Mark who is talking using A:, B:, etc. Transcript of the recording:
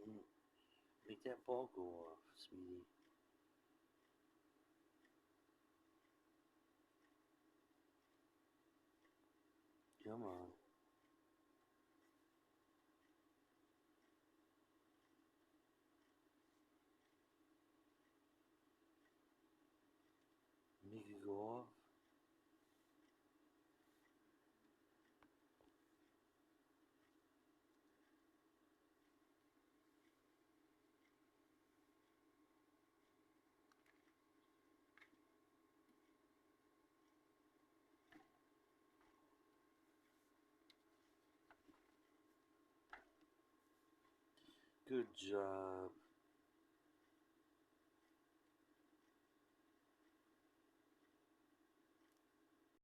A: Mm. Make that ball go off, sweetie. Come on. Make it go off. Good job.